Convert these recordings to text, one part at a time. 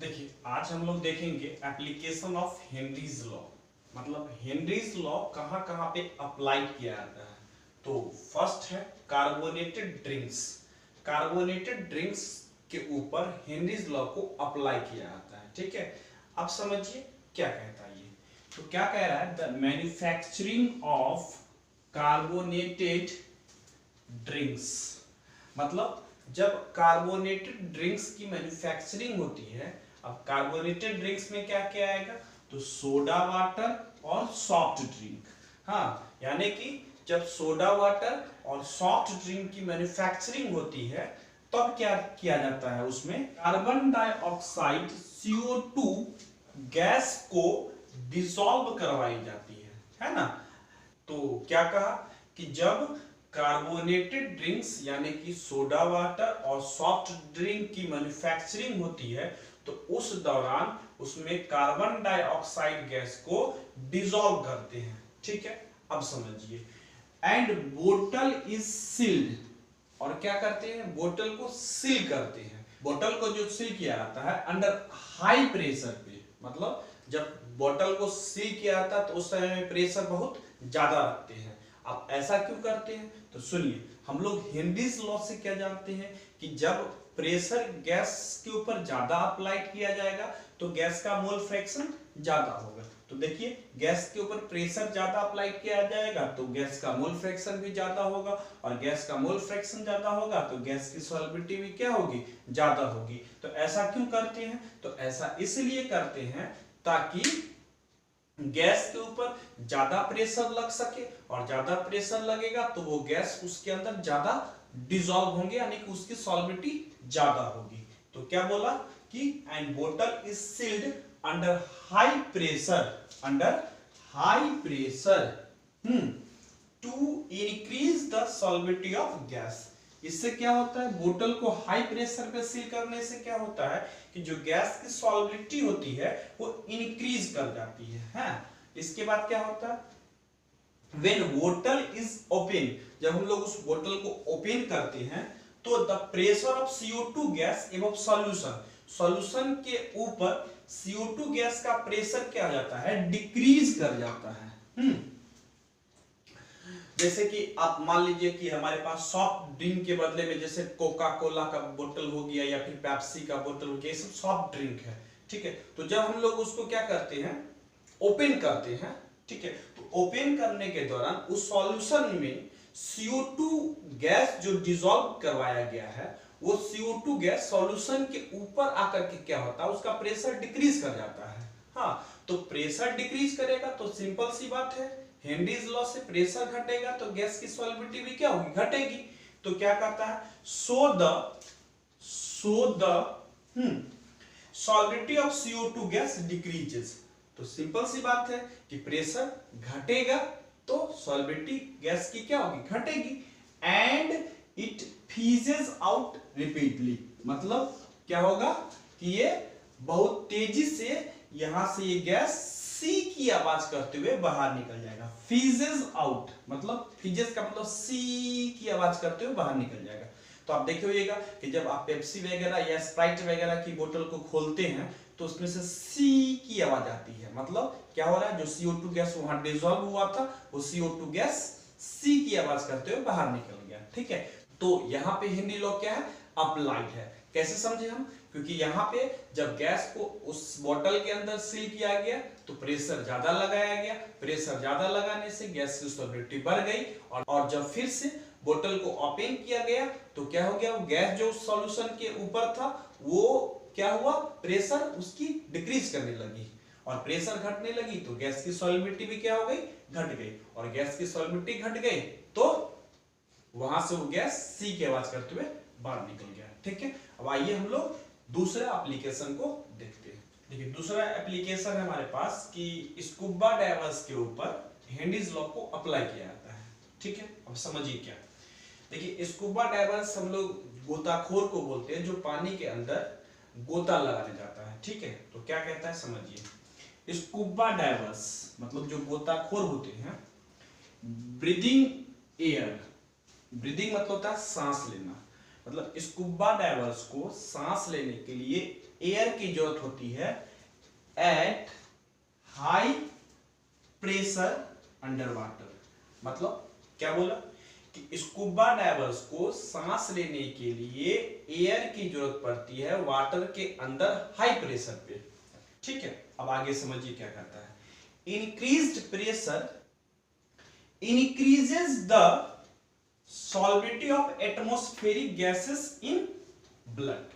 देखिए आज हम लोग देखेंगे एप्लीकेशन ऑफ हेनरीज लॉ। मतलब हेनरीज लॉ कहाँ कहाँ पे अप्लाई किया जाता है। तो फर्स्ट है कार्बोनेटेड ड्रिंक्स। कार्बोनेटेड ड्रिंक्स के ऊपर हेनरीज लॉ को अप्लाई किया जाता है। ठीक है, अब समझिए क्या कहता है ये। तो क्या कह रहा है, the manufacturing of carbonated drinks. मतलब जब कार्बोनेटेड ड्रिंक्स की मैन्युफैक्चरिंग होती है, अब कार्बोनेटेड ड्रिंक्स में क्या क्या आएगा, तो सोडा वाटर और सॉफ्ट ड्रिंक। हाँ, यानी कि जब सोडा वाटर और सॉफ्ट ड्रिंक की मैन्युफैक्चरिंग होती है तब क्या किया जाता है, उसमें कार्बन डाइऑक्साइड CO2 गैस को डिसॉल्व करवाई जाती है ना। तो क्या कहा कि जब कार्बोनेटेड ड्रिंक्स यानी कि सोडा वाटर और सॉफ्ट ड्रिंक की मैन्युफैक्चरिंग होती है तो उस दौरान उसमें कार्बन डाइऑक्साइड गैस को डिसॉल्व करते हैं। ठीक है, अब समझिए। एंड बोतल इज सील्ड, और क्या करते हैं, बोतल को सील करते हैं। बोतल को जो सील किया जाता है अंडर हाई प्रेशर पे, मतलब जब बोतल को सील किया जाता है तो उस समय में प्रेशर बहुत ज्यादा रखते हैं। अब ऐसा क्यों करते हैं, तो सुनिए, हम लोग हेनरीज लॉ से क्या जानते हैं कि जब प्रेशर गैस के ऊपर ज्यादा अप्लाइड किया जाएगा तो गैस का मोल फ्रैक्शन ज्यादा होगा। तो देखिए, गैस के ऊपर प्रेशर ज्यादा अप्लाइड किया जाएगा तो गैस का मोल फ्रैक्शन भी ज्यादा होगा, और गैस का मोल फ्रैक्शन ज्यादा होगा तो गैस की सॉल्युबिलिटी भी क्या होगी, ज्यादा होगी। तो ऐसा क्यों करते हैं, तो ऐसा इसलिए करते हैं ताकि गैस के ऊपर ज्यादा प्रेशर लग सके, और ज्यादा प्रेशर लगेगा तो वो गैस उसके अंदर ज्यादा डिसॉल्व होंगे, यानी कि उसकी सॉल्युबिलिटी ज्यादा होगी। तो क्या बोला कि and bottle is sealed under high pressure, under high pressure to increase the solubility of gas. इससे क्या होता है, बोतल को हाई प्रेशर पे सील करने से क्या होता है कि जो गैस की सॉल्युबिलिटी होती है वो इंक्रीज कर जाती है। इसके बाद क्या होता है, व्हेन बोतल इज ओपन, जब हम लोग उस बोतल को ओपन करते हैं तो the pressure of CO2 gas एवं सॉल्यूशन के ऊपर CO2 गैस का प्रेशर क्या हो जाता है, डिक्रीज कर जाता है। जैसे कि आप मान लीजिए कि हमारे पास सॉफ्ट ड्रिंक के बदले में जैसे कोका कोला का बोतल हो गया या फिर पेप्सी का बोतल हो गया, ये सब सॉफ्ट ड्रिंक है। ठीक है, तो जब हम लोग उसको क्या करते हैं, ओपन करते हैं। ठीक है, तो ओपन करने के दौरान उस सॉल्यूशन में CO2 गैस जो डिसॉल्व करवाया गया है वो CO2 गैस सॉल्यूशन के ऊपर आकर के क्या होता है, उसका प्रेशर डिक्रीज कर जाता है। हाँ, तो प्रेशर डिक्रीज करेगा तो सिंपल सी बात है, हेनरीज लॉ से प्रेशर घटेगा तो गैस की सॉल्युबिलिटी भी क्या होगी, घटेगी। तो क्या कहता है, so the solubility of CO2 gas decreases. तो सिंपल सी बात है कि प्रेशर घटेगा तो सॉल्युबिलिटी गैस की क्या होगी, घटेगी। एंड इट फीजेस आउट रिपीटली, मतलब क्या होगा कि ये बहुत तेजी से यहां से ये गैस सी की आवाज करते हुए बाहर निकल जाएगा। फीजेस आउट मतलब, फीजेस का मतलब सी की आवाज करते हुए बाहर निकल जाएगा। तो आप देखे होइएगा कि जब आप पेप्सी वगैरह या स्प्राइट वगैरह की बोतल को खोलते हैं तो उसमें से सी की आवाज आती है। मतलब क्या हो रहा है, जो CO2 गैस वहां डिसॉल्व हुआ था वो CO2 गैस सी की आवाज करते हुए बाहर निकल गया। ठीक है, तो यहाँ पे हेनरी लॉ क्या है, अप्लाइड है। कैसे समझे हम, क्योंकि यहाँ पे जब गैस को उस बोतल के अंदर सील किया गया तो प्रेशर ज्यादा लगाया गया, प्रेशर ज्यादा लगाने से गैस की सॉल्युबिलिटी बढ़ गई, और जब फिर से बोतल को ओपन किया गया तो क्या हो गया, वो गैस जो सॉल्यूशन के ऊपर था वो क्या हुआ, प्रेशर उसकी डिक्रीज करने लगी, और प्रेशर घटने लगी तो गैस की सॉल्युबिलिटी भी क्या हो गई, घट गई, और गैस की सॉल्युबिलिटी घट गई तो वहां से वो गैस सी की आवाज करते हुए बाहर निकल गया। ठीक है, अब आइए हम लोग दूसरे एप्लीकेशन को देखते हैं। देखिए, दूसरा एप्लीकेशन है हमारे पास कि स्कूबा डाइवर्स के ऊपर हेनरीज लॉ को अप्लाई किया जाता है। ठीक है, अब समझिए क्या। देखिए, स्कूबा डाइवर्स हम लोग गोताखोर को बोलते हैं जो पानी के अंदर गोता लगाने जाता है। ठीक है, तो क्या कहता है समझिए, स्कूबा डाइवर्स मतलब जो गोताखोर होते हैं, ब्रीदिंग एयर, ब्रीदिंग मतलब होता है सांस लेना, मतलब स्कूबा डाइवर्स को सांस लेने के लिए एयर की जरूरत होती है at high pressure under water. मतलब क्या बोला कि स्कूबा डाइवर्स को सांस लेने के लिए एयर की जरूरत पड़ती है वाटर के अंदर हाई प्रेशर पे। ठीक है, अब आगे समझिए क्या कहता है। Increased pressure increases the solubility of atmospheric gases in blood.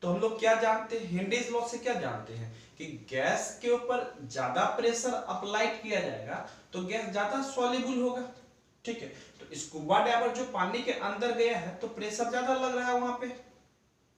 तो हम लोग क्या जानते हैं, हेनरीज लॉ से क्या जानते हैं कि गैस के ऊपर ज्यादा प्रेशर अप्लाइड किया जाएगा तो गैस ज्यादा सॉल्युबल होगा। ठीक है, तो स्कूबा डाइवर जो पानी के अंदर गया है तो प्रेशर ज्यादा लग रहा है वहां पे।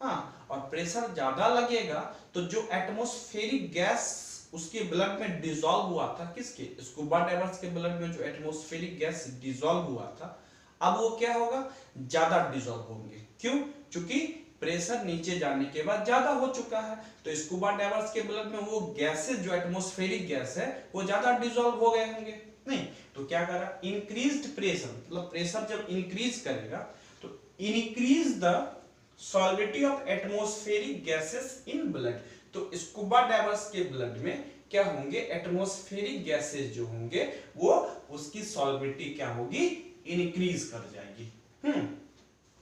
हाँ, और प्रेशर ज्यादा लगेगा तो जो एटमॉस्फेरिक गैस उसके ब्लड में डिसॉल्व हुआ था, किसके, स्कूबा डाइवर्स के ब्लड में जो एटमॉस्फेरिक गैस डिसॉल्व हुआ था, अब वो क्या होगा, ज्यादा डिसॉल्व होंगे। क्यों? क्योंकि प्रेशर नीचे जाने के बाद ज्यादा हो चुका है। तो स्कूबा डाइवर्स के ब्लड में वो गैसेस जो एटमॉस्फेरिक गैस है वो ज्यादा डिसॉल्व हो गए होंगे। नहीं तो क्या करा, इंक्रीज्ड प्रेशर, मतलब प्रेशर जब इंक्रीज करेगा तो increase the solubility of atmospheric gases in blood. तो स्कूबा डाइवर्स के ब्लड में क्या होंगे, एटमॉस्फेरिक गैसेस जो होंगे वो उसकी सॉल्बिलिटी क्या होगी, इंक्रीज कर जाएगी।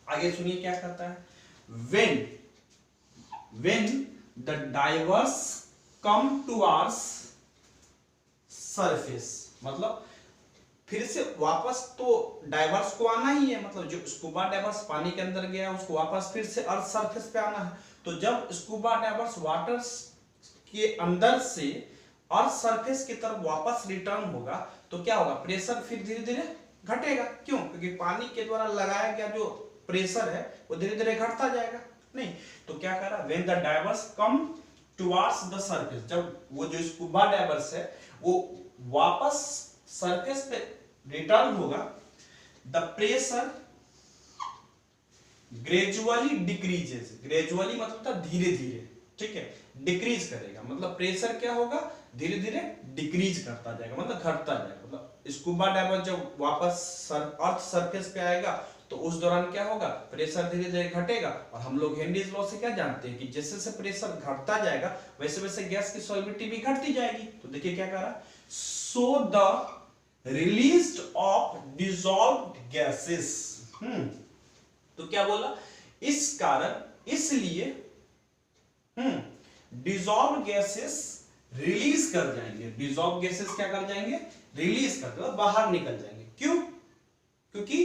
आगे सुनिए क्या कहता है। when the divers come towards surface, मतलब फिर से वापस तो डाइवर्स को आना ही है, मतलब जो स्कूबा डाइवर्स पानी के अंदर गया उसको वापस फिर से अर्थ सरफेस पे आना है। तो जब स्कूबा डाइवर्स वाटर के अंदर से अर्थ सरफेस की तरफ वापस रिटर्न होगा तो क्या होगा, प्रेशर फिर धीरे धीरे घटेगा। क्यों? क्योंकि पानी के द्वारा लगाया गया जो प्रेशर है वो धीरे धीरे घटता जाएगा। नहीं तो क्या कर रहा, when the diverse come towards the surface, जब वो जो स्कूबा डाइवर्स है वो वापस सरफेस पे रिटर्न होगा, the pressure gradually decreases, gradually मतलब था धीरे धीरे, ठीक है, डिक्रीज करेगा, मतलब प्रेशर क्या होगा, धीरे धीरे डिक्रीज करता जाएगा, मतलब घटता जाएगा। मतलब स्कूबा डाइवर जब वापस अर्थ सरफेस पे आएगा तो उस दौरान क्या होगा, प्रेशर धीरे धीरे घटेगा। और हम लोग हेनरीज लॉ से क्या जानते हैं कि जैसे जैसे प्रेशर घटता जाएगा वैसे वैसे गैस की सॉल्बिलिटी भी घटती जाएगी। तो देखिए क्या कह रहा, so the release of dissolved gases. तो क्या बोला, इस कारण, इसलिए डिसॉल्व गैसेस रिलीज कर जाएंगे। डिसॉल्व गैसेस क्या कर जाएंगे, रिलीज कर देंगे, बाहर निकल जाएंगे। क्यों? क्योंकि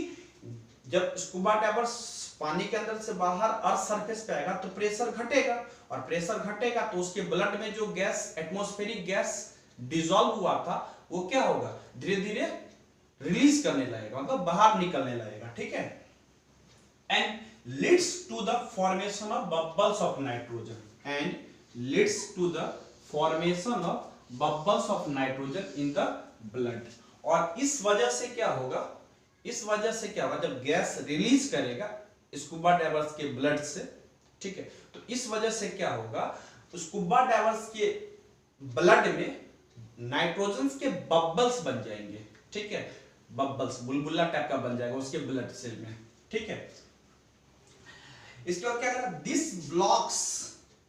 जब स्कूबा डाइवर्स पानी के अंदर से बाहर अर्थ सरफेस पे आएगा तो प्रेशर घटेगा, और प्रेशर घटेगा तो उसके ब्लड में जो गैस, एटमॉस्फेरिक गैस डिसॉल्व हुआ था वो क्या होगा, धीरे धीरे रिलीज करने लगेगा, मतलब बाहर निकलने लगेगा। ठीक है, and leads to the formation of bubbles of nitrogen, and leads to the formation of bubbles of nitrogen in the blood. और इस वजह से क्या होगा, इस वजह से क्या होगा, जब गैस रिलीज करेगा स्कूबा डाइवर्स के ब्लड से, ठीक है, तो इस वजह से क्या होगा, स्कूबा डाइवर्स के ब्लड में नाइट्रोजन के बबल्स बन जाएंगे। ठीक है, बबल्स बुलबुला टाइप का बन जाएगा उसके ब्लड सेल में। ठीक है, इसके बाद क्या करा, दिस ब्लॉक्स,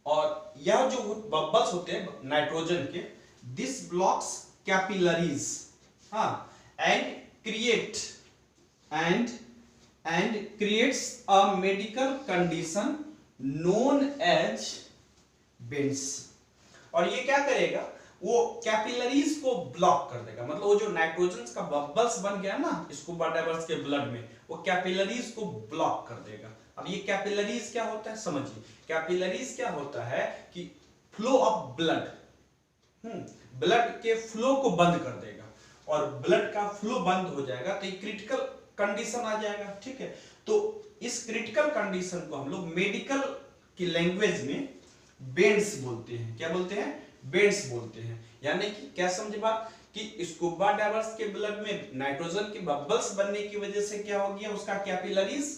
और यह जो बबल्स होते हैं नाइट्रोजन के, this blocks capillaries, and create and creates a medical condition known as bends. और ये क्या करेगा, वो कैपिलरीज को ब्लॉक कर देगा, मतलब वो जो नाइट्रोजन का बबल्स बन गया ना स्कूबा डाइवर्स के ब्लड में, वो कैपिलरीज को ब्लॉक कर देगा। अब ये कैपिलरीज क्या होता है समझिए, कैपिलरीज क्या होता है कि फ्लो ऑफ ब्लड, ब्लड के फ्लो को बंद कर देगा, और ब्लड का फ्लो बंद हो जाएगा तो ये क्रिटिकल कंडीशन आ जाएगा। ठीक है, तो इस क्रिटिकल कंडीशन को हम लोग मेडिकल की लैंग्वेज में बेंड्स बोलते हैं। क्या बोलते हैं, बेंड्स बोलते हैं। यानी कि क्या समझे बात, कि स्कूबा डाइवर्स के ब्लड में नाइट्रोजन की बबल्स बनने की वजह से क्या हो गया, उसका कैपिलरीज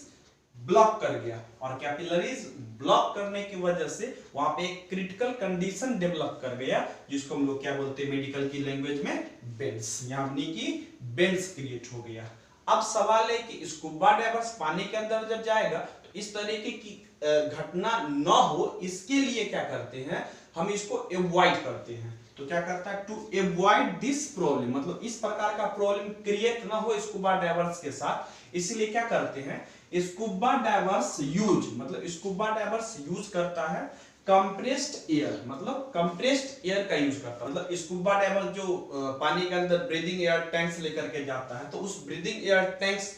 ब्लॉक कर गया, और कैपिलरीज ब्लॉक करने की वजह से वहां पे एक क्रिटिकल कंडीशन डेवलप कर गया, जिसको हम लोग क्या बोलते हैं मेडिकल की लैंग्वेज में, बेंड्स, यानी कि बेंड्स क्रिएट हो गया। अब सवाल है कि स्कूबा डाइवर्स पानी के अंदर जब जाएगा तो तो इस तरीके की घटना ना हो इसके लिए क्या करते हैं, हम इसको अवॉइड करते हैं। तो क्या करता है, टू अवॉइड दिस प्रॉब्लम, मतलब इस प्रकार का प्रॉब्लम क्रिएट ना हो स्कूबा डाइवर्स के साथ, इसलिए क्या करते हैं, स्कूबा डाइवर्स यूज, मतलब स्कूबा डाइवर्स यूज करता है कंप्रेस्ड एयर, मतलब कंप्रेस्ड एयर का यूज करता है। मतलब स्कूबा डाइवर जो पानी के अंदर ब्रीदिंग एयर टैंक्स लेकर के जाता है, तो उस ब्रीदिंग एयर टैंक्स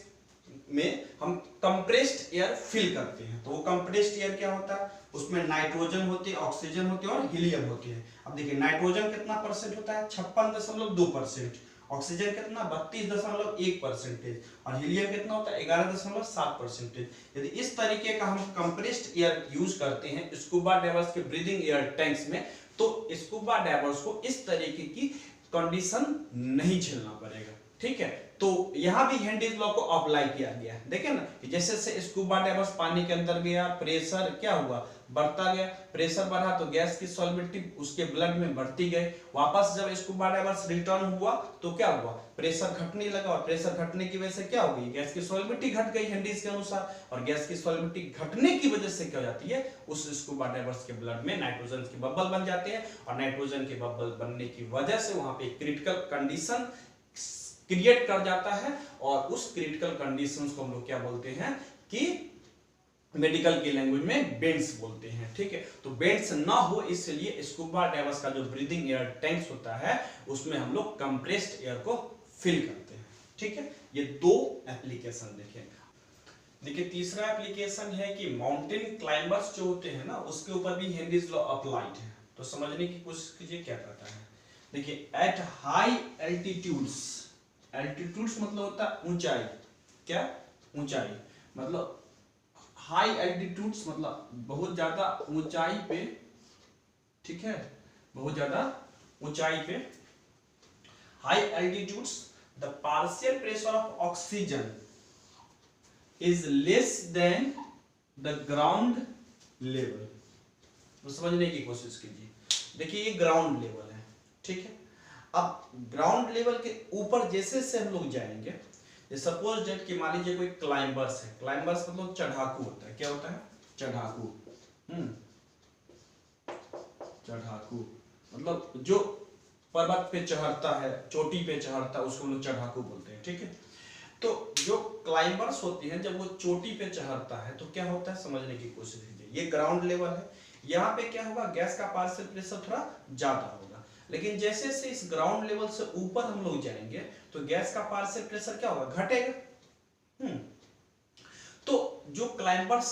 में हम कंप्रेस्ड एयर फिल करते हैं। तो वो कंप्रेस्ड एयर क्या होता है, उसमें नाइट्रोजन होती है, ऑक्सीजन होती है और हीलियम होती है। अब देखिए नाइट्रोजन कितना परसेंट होता है, 56.2%, ऑक्सीजन कितना 32.1% और हीलियम कितना होता है 11.7%। यदि इस तरीके का हम कंप्रेस्ड एयर यूज करते हैं स्कूबा डाइवर्स के ब्रीदिंग एयर टैंक्स में, तो स्कूबा डाइवर्स को इस तरीके की कंडीशन नहीं झेलना पड़ेगा। ठीक है, तो यहां भी हेनरीज लॉ को अप्लाई किया गया है। देखें ना कि जैसे से स्कूबा डाइवर्स पानी के अंदर गया, प्रेशर क्या हुआ, बढ़ता गया, प्रेशर बढ़ा तो गैस की सॉल्युबिलिटी उसके ब्लड में बढ़ती गई। वापस जब स्कूबा डाइवर्स रिटर्न हुआ तो क्या हुआ, प्रेशर घटने लगा और प्रेशर घटने की वजह से क्या हो गई, गैस की सॉल्युबिलिटी घट गई हेनरीज के अनुसार। और गैस की सॉल्युबिलिटी घटने की वजह से क्या हो जाती है, उस स्कूबा डाइवर्स के ब्लड में नाइट्रोजन के बबल बन जाते हैं और नाइट्रोजन के बबल बनने की वजह से वहां पे क्रिटिकल कंडीशन क्रिएट कर जाता है। और उस क्रिटिकल कंडीशंस को हम लोग क्या बोलते हैं कि मेडिकल की लैंग्वेज में बेंड्स बोलते हैं। ठीक है, तो बेंड्स ना हो इसलिए स्कूबा डाइवर्स का जो ब्रीदिंग एयर टैंक्स होता है उसमें हम लोग कंप्रेस्ड एयर को फिल करते हैं। ठीक है, ये दो एप्लीकेशन देखें। देखिए तीसरा एप्लीकेशन है कि माउंटेन क्लाइंबर्स जो होते हैं ना, उसके ऊपर भी हेनरीज लॉ अप्लाइड है। तो समझने की कोशिश कीजिए क्या कहता है। देखिए एट हाई एल्टीट्यूड्स, एल्टीट्यूड्स मतलब होता है ऊंचाई, क्या ऊंचाई, मतलब हाई एल्टीट्यूड्स मतलब बहुत ज्यादा ऊंचाई पे। ठीक है, बहुत ज्यादा ऊंचाई पे, high altitudes the partial pressure of oxygen is less than the ground level. तो समझने की कोशिश कीजिए। देखिए ये ग्राउंड लेवल है, ठीक है। अब ग्राउंड लेवल के ऊपर जैसे से हम लोग जाएंगे, सपोज दैट कि मान लीजिए कोई क्लाइंबर्स है, क्लाइंबर्स मतलब चढ़ाकू होता है, क्या होता है, चढ़ाकू। चढ़ाकू मतलब जो पर्वत पे चढ़ता है, चोटी पे चढ़ता है, उसको लोग चढ़ाकू बोलते हैं। ठीक है, तो जो क्लाइंबर्स होती हैं जब वो चोटी पे चढ़ता है तो क्या होता है, समझने की कोशिश कीजिए। ये ग्राउंड लेवल है, यहाँ पे क्या होगा, गैस का पार्शियल प्रेशर थोड़ा ज्यादा होगा। लेकिन जैसे से इस ग्राउंड लेवल से ऊपर हम लोग जाएंगे तो गैस का पार्शियल प्रेशर क्या होगा, घटेगा। तो जो क्लाइंबर्स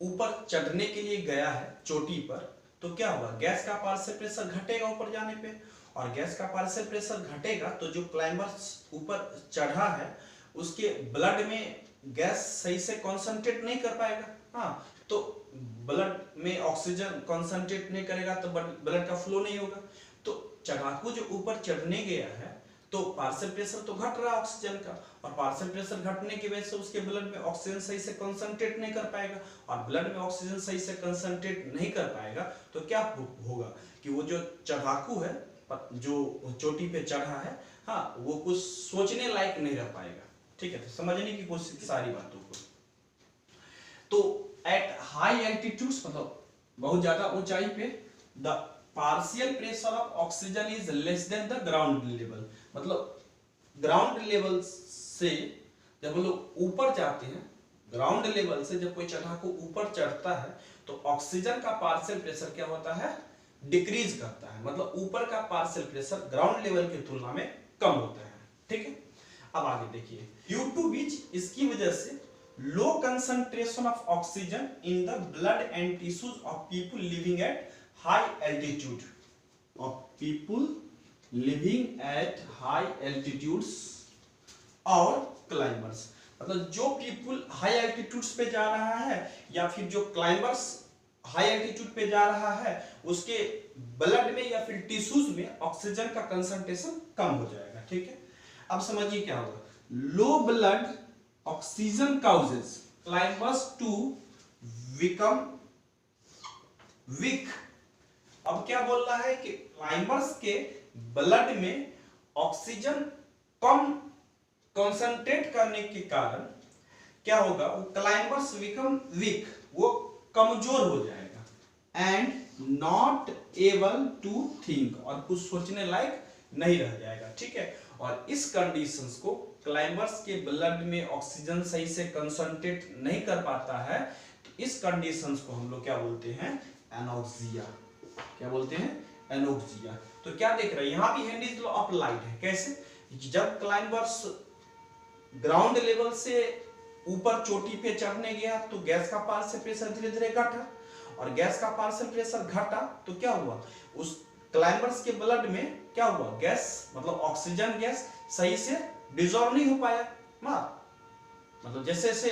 ऊपर चढ़ने के लिए गया है चोटी पर, तो क्या होगा, गैस का पार्शियल प्रेशर घटेगा ऊपर जाने पे, और गैस का पार्शियल प्रेशर घटेगा तो जो क्लाइंबर्स ऊपर चढ़ा है उसके ब्लड में गैस सही से कॉन्सेंट्रेट नहीं कर पाएगा। हाँ, तो ब्लड में ऑक्सीजन कॉन्सेंट्रेट नहीं करेगा तो ब्लड का फ्लो नहीं होगा। तो चढ़ाकू जो ऊपर चढ़ने गया है तो पार्शियल प्रेशर तो घट रहा है ऑक्सीजन का, और पार्शियल प्रेशर घटने की वजह से उसके ब्लड में ऑक्सीजन सही से कंसंट्रेट नहीं कर पाएगा, और ब्लड में ऑक्सीजन सही से कंसंट्रेट नहीं कर पाएगा तो क्या होगा कि वो जो चढ़ाकू है, जो चोटी पे चढ़ा है, हाँ, वो कुछ सोचने लायक नहीं रह पाएगा। ठीक है, तो समझने की कोशिश सारी बातों को। तो एट हाई एल्टीट्यूड्स मतलब बहुत ज्यादा ऊंचाई पे, the partial pressure of oxygen is less than the ground level, मतलब ग्राउंड लेवल से जब हम लोग ऊपर जाते हैं, ग्राउंड लेवल से जब कोई चढ़ाकू ऊपर चढ़ता है तो ऑक्सीजन का पार्शियल प्रेशर क्या होता है, डिक्रीज करता है, मतलब ऊपर का पार्शियल प्रेशर ग्राउंड लेवल की तुलना में कम होता है। ठीक है, अब आगे देखिए, ड्यू टू व्हिच, इसकी वजह से low concentration of oxygen in the blood and tissues of people living at high altitude, of people living at high altitudes और climbers, मतलब जो पीपल हाई एल्टीट्यूड्स पे जा रहा है या फिर जो क्लाइंबर्स हाई एल्टीट्यूड पे जा रहा है उसके ब्लड में या फिर टिश्यूज में ऑक्सीजन का कंसंट्रेशन कम हो जाएगा। ठीक है, अब समझिए क्या होगा, low blood oxygen causes climbers to become weak. अब क्या बोल रहा है कि क्लाइंबर्स के ब्लड में ऑक्सीजन कम कंसंट्रेट करने के कारण क्या होगा, वो क्लाइंबर्स बिकम वीक, वो कमजोर हो जाएगा, and not able to think, और कुछ सोचने लायक नहीं रह जाएगा, ठीक है। और इस कंडीशंस को क्लाइंबर्स के ब्लड में ऑक्सीजन सही से कंसंट्रेट नहीं कर पाता है, तो इस कंडीशंस को हम लोग क्या बोलते हैं, एनोक्सिया। क्या बोलते हैं, एनोक्सिया। तो क्या देख रहे हैं, यहां भी हेनरीज लॉ अप्लाइड है। कैसे, जब क्लाइंबर्स ग्राउंड लेवल से ऊपर चोटी पे चढ़ने गया तो गैस का पार्शियल प्रेशर धीरे धीरे घटा, और गैस का पार्शियल प्रेशर घटा तो क्या हुआ, उस क्लाइंबर्स के ब्लड में क्या हुआ, गैस मतलब ऑक्सीजन गैस सही से डिसॉल्व नहीं हो पाया, मतलब जैसे जैसे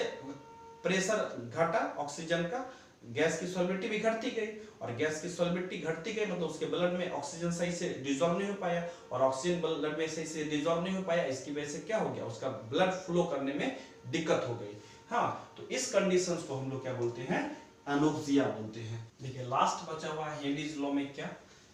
प्रेशर घटा ऑक्सीजन का, गैस की सॉल्बिलिटी भी घटती गई, और गैस की सॉल्बिलिटी घटती गई मतलब उसके ब्लड में ऑक्सीजन सही से डिसॉल्व नहीं हो पाया, और ऑक्सीजन ब्लड में सही से डिसॉल्व नहीं हो पाया, इसकी वजह से क्या हो गया, उसका ब्लड फ्लो करने में दिक्कत हो गई। हाँ, तो इस कंडीशंस को हम लोग क्या बोलते हैं, एनोक्सिया बोलते हैं। देखिए लास्ट बचा हुआ हेनरीज लॉ में क्या,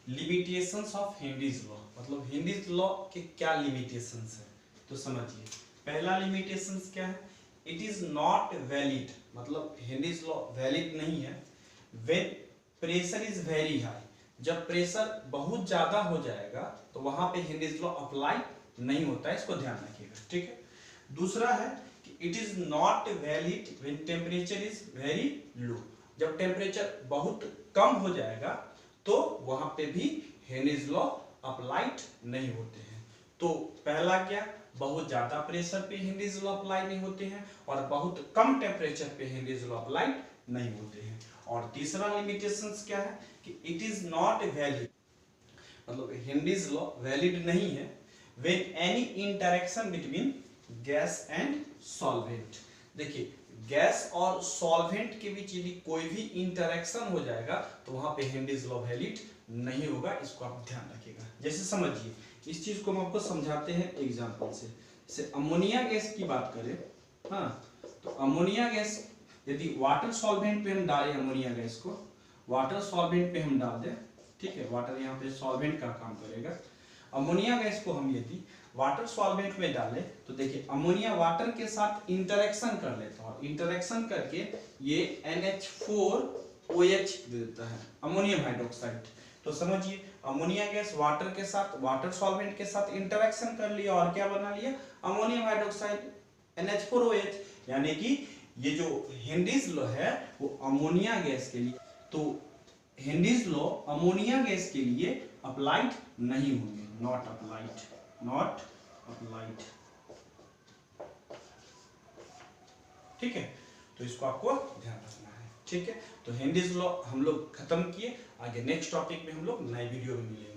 लिमिटेशंस ऑफ हेनरीज लॉ, मतलब हेनरीज लॉ के क्या लिमिटेशंस है, तो समझिए। पहला लिमिटेशंस क्या है, इट इज नॉट वैलिड, मतलब हेनरीज लॉ वैलिड नहीं है when pressure is very high, जब प्रेशर बहुत ज्यादा हो जाएगा तो वहां पे हेनरीज लॉ अप्लाई नहीं होता है, इसको ध्यान रखिएगा, ठीक है। दूसरा है कि it is not valid when temperature is very low, जब टेम्परेचर बहुत कम हो जाएगा तो वहां पे भी हेनरीज लॉ अप्लाइड नहीं होते हैं। तो पहला क्या, बहुत ज्यादा प्रेशर पे हेनरीज लॉ अप्लाई नहीं होते हैं, और बहुत कम टेम्परेचर पे हेनरीज लॉ अप्लाई नहीं होते हैं। और तीसरा लिमिटेशंस क्या है कि इट इज नॉट वैलिड, मतलब हेनरीज लॉ वैलिड नहीं है when any interaction between gas and solvent. देखिए गैस और सॉल्वेंट के बीच यदि कोई भी इंटरेक्शन हो जाएगा तो वहां पे हेनरीज लॉ वैलिड नहीं होगा, इसको आप ध्यान रखिएगा। जैसे समझिए, इस चीज को हम आपको समझाते हैं एग्जांपल से। जैसे अमोनिया गैस की बात करें, हाँ, तो अमोनिया गैस यदि वाटर सॉल्वेंट पे हम डालें, अमोनिया गैस को वाटर सॉल्वेंट पे हम डाल दें, ठीक है, वाटर यहाँ पे सॉल्वेंट का काम करेगा, अमोनिया गैस को हम यदि वाटर सॉल्वेंट में डालें तो देखिए अमोनिया वाटर के साथ इंटरेक्शन कर लेता है, और इंटरेक्शन करके ये NH4OH दे देता है, अमोनियम हाइड्रोक्साइड। तो समझिए अमोनिया गैस वाटर के साथ, वाटर सॉल्वेंट के साथ इंटरेक्शन कर लिया और क्या बना लिया, अमोनियम हाइड्रोक्साइड NH4OH। यानी कि ये जो हेनरीज लॉ है वो अमोनिया गैस के लिए, तो हेनरीज लॉ अमोनिया गैस के लिए अप्लाइड नहीं होंगे, नॉट अप्लाइड, नॉट अप्लाइड, ठीक है। तो इसको आपको ध्यान रखना है, ठीक है। तो हेनरीज लॉ हम लोग खत्म किए, आगे नेक्स्ट टॉपिक में हम लोग नए वीडियो में मिलेंगे।